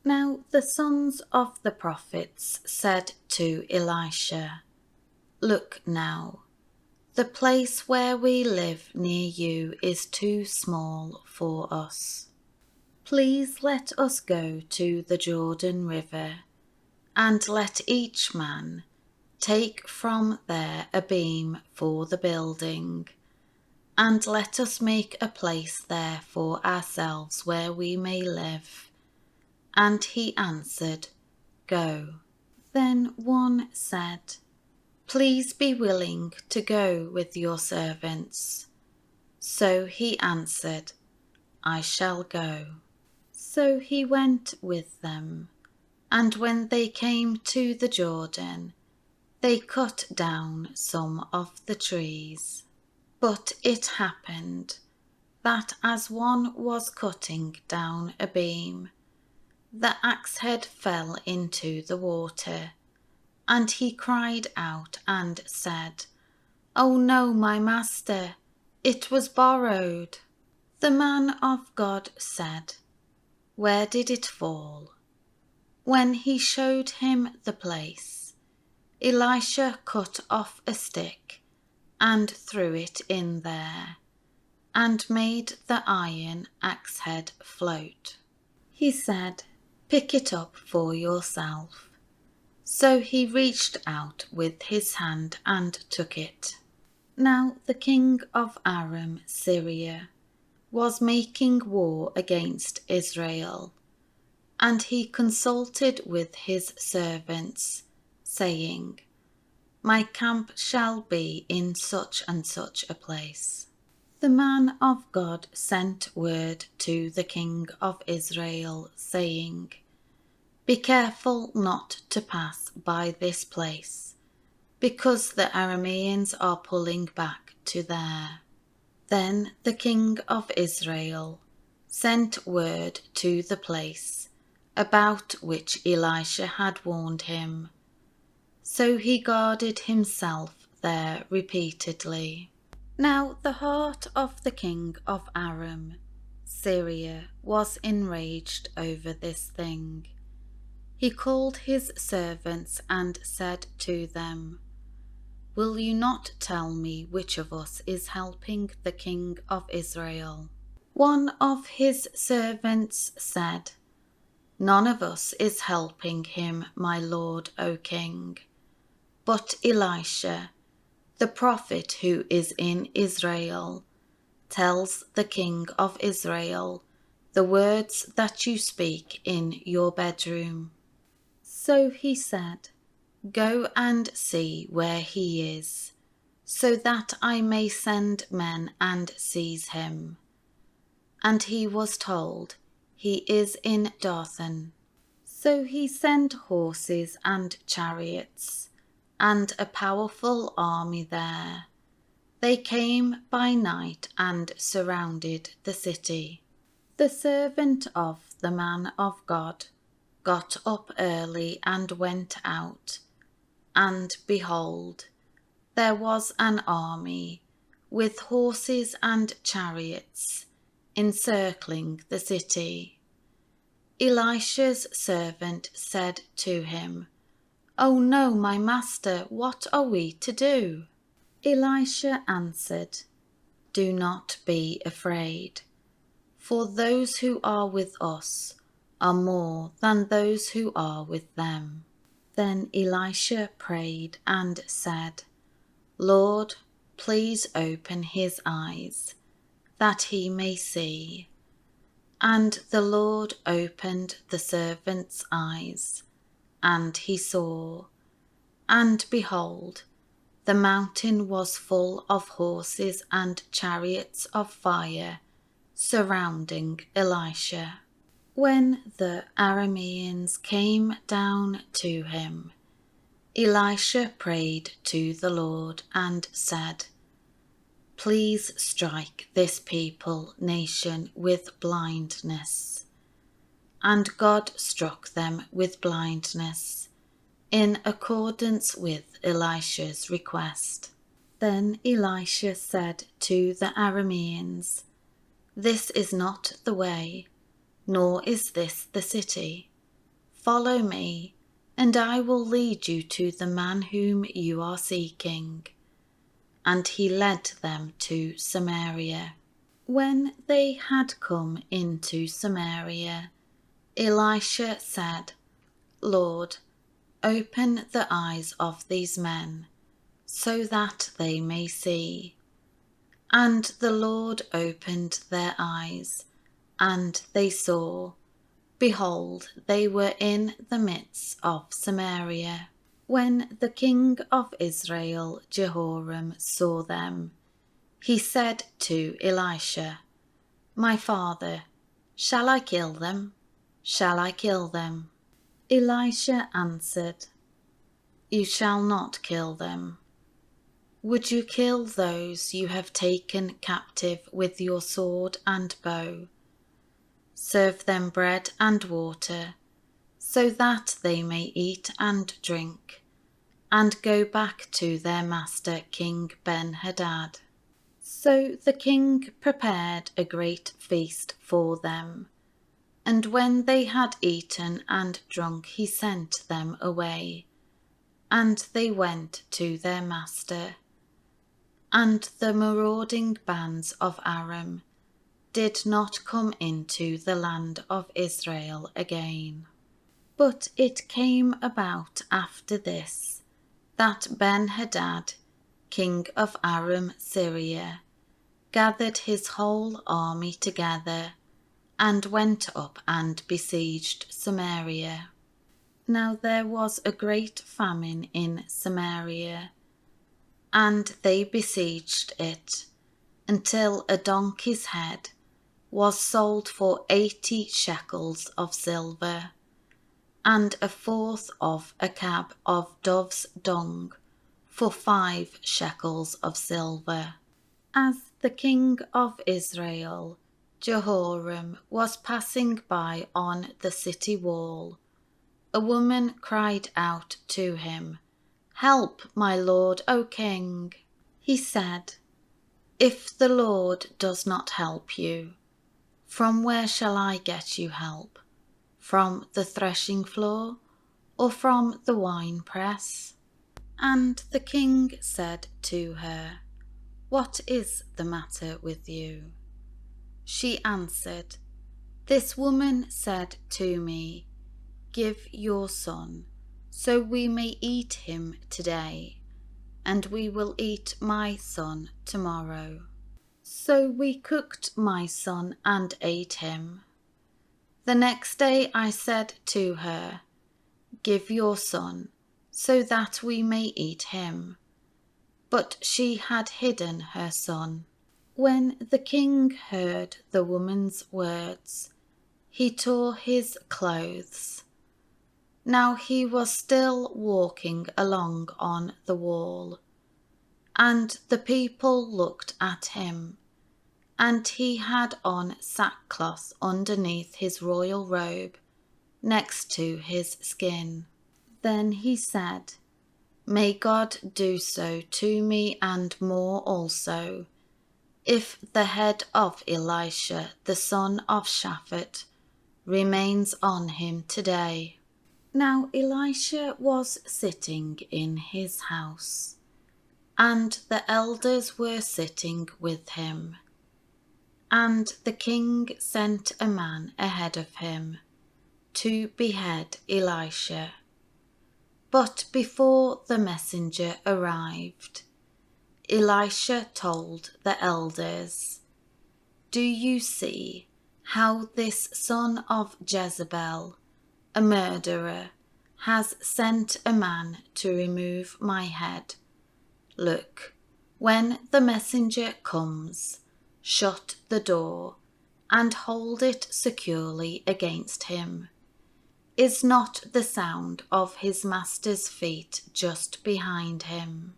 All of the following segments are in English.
Now the sons of the prophets said to Elisha, "Look now, the place where we live near you is too small for us. Please let us go to the Jordan River, and let each man take from there a beam for the building, and let us make a place there for ourselves where we may live." And he answered, "Go." Then one said, "Please be willing to go with your servants." So he answered, "I shall go." So he went with them, and when they came to the Jordan, they cut down some of the trees. But it happened that as one was cutting down a beam, the axe head fell into the water, and he cried out and said, "Oh no, my master, it was borrowed." The man of God said, "Where did it fall?" When he showed him the place, Elisha cut off a stick and threw it in there, and made the iron axe head float. He said, "Pick it up for yourself." So he reached out with his hand and took it. Now the king of Aram, Syria, was making war against Israel, and he consulted with his servants, saying, "My camp shall be in such and such a place." The man of God sent word to the king of Israel, saying, "Be careful not to pass by this place, because the Arameans are pulling back to there." Then the king of Israel sent word to the place about which Elisha had warned him. So he guarded himself there repeatedly. Now the heart of the king of Aram, Syria, was enraged over this thing. He called his servants and said to them, "Will you not tell me which of us is helping the king of Israel?" One of his servants said, "None of us is helping him, my lord, O king. But Elisha, the prophet who is in Israel, tells the king of Israel the words that you speak in your bedroom." So he said, "Go and see where he is, so that I may send men and seize him." And he was told, "He is in Dothan." So he sent horses and chariots, and a powerful army there. They came by night and surrounded the city. The servant of the man of God got up early and went out, and behold, there was an army with horses and chariots encircling the city. Elisha's servant said to him, "Oh no, my master, what are we to do?" Elisha answered, "Do not be afraid, for those who are with us are more than those who are with them." Then Elisha prayed and said, "Lord, please open his eyes, that he may see." And the Lord opened the servant's eyes, and he saw, and behold, the mountain was full of horses and chariots of fire surrounding Elisha. When the Arameans came down to him, Elisha prayed to the Lord and said, "Please strike this people nation with blindness." And God struck them with blindness, in accordance with Elisha's request. Then Elisha said to the Arameans, "This is not the way, nor is this the city. "Follow me, and I will lead you to the man whom you are seeking." And he led them to Samaria. When they had come into Samaria, Elisha said, "Lord, open the eyes of these men, so that they may see." And the Lord opened their eyes, and they saw. Behold, they were in the midst of Samaria. When the king of Israel Jehoram saw them, he said to Elisha, "My father, shall I kill them? Shall I kill them?" Elisha answered, "You shall not kill them. Would you kill those you have taken captive with your sword and bow? Serve them bread and water, so that they may eat and drink, and go back to their master King Ben-Hadad." So the king prepared a great feast for them, and when they had eaten and drunk he sent them away, and they went to their master. And the marauding bands of Aram did not come into the land of Israel again. But it came about after this, that Ben-Hadad, king of Aram Syria, gathered his whole army together, and went up and besieged Samaria. Now there was a great famine in Samaria, and they besieged it, until a donkey's head was sold for 80 shekels of silver, and a fourth of a cab of dove's dung for 5 shekels of silver. As the king of Israel, Jehoram, was passing by on the city wall, a woman cried out to him, "Help, my lord, O king." He said, "If the Lord does not help you, from where shall I get you help? From the threshing floor, or from the winepress?" And the king said to her, "What is the matter with you?" She answered, "This woman said to me, 'Give your son, so we may eat him today, and we will eat my son tomorrow.' So we cooked my son and ate him. The next day I said to her, 'Give your son, so that we may eat him.' But she had hidden her son." When the king heard the woman's words, he tore his clothes. Now he was still walking along on the wall, and the people looked at him, and he had on sackcloth underneath his royal robe, next to his skin. Then he said, "May God do so to me and more also, if the head of Elisha the son of Shaphat remains on him today." Now Elisha was sitting in his house, and the elders were sitting with him. And the king sent a man ahead of him to behead Elisha. But before the messenger arrived, Elisha told the elders, "Do you see how this son of Jezebel, a murderer, has sent a man to remove my head? Look, when the messenger comes, shut the door and hold it securely against him. Is not the sound of his master's feet just behind him?"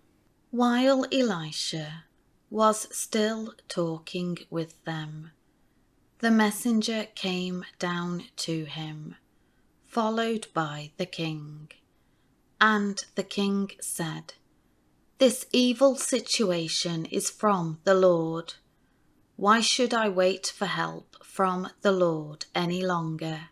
While Elisha was still talking with them, the messenger came down to him, followed by the king. And the king said, "This evil situation is from the Lord. Why should I wait for help from the Lord any longer?"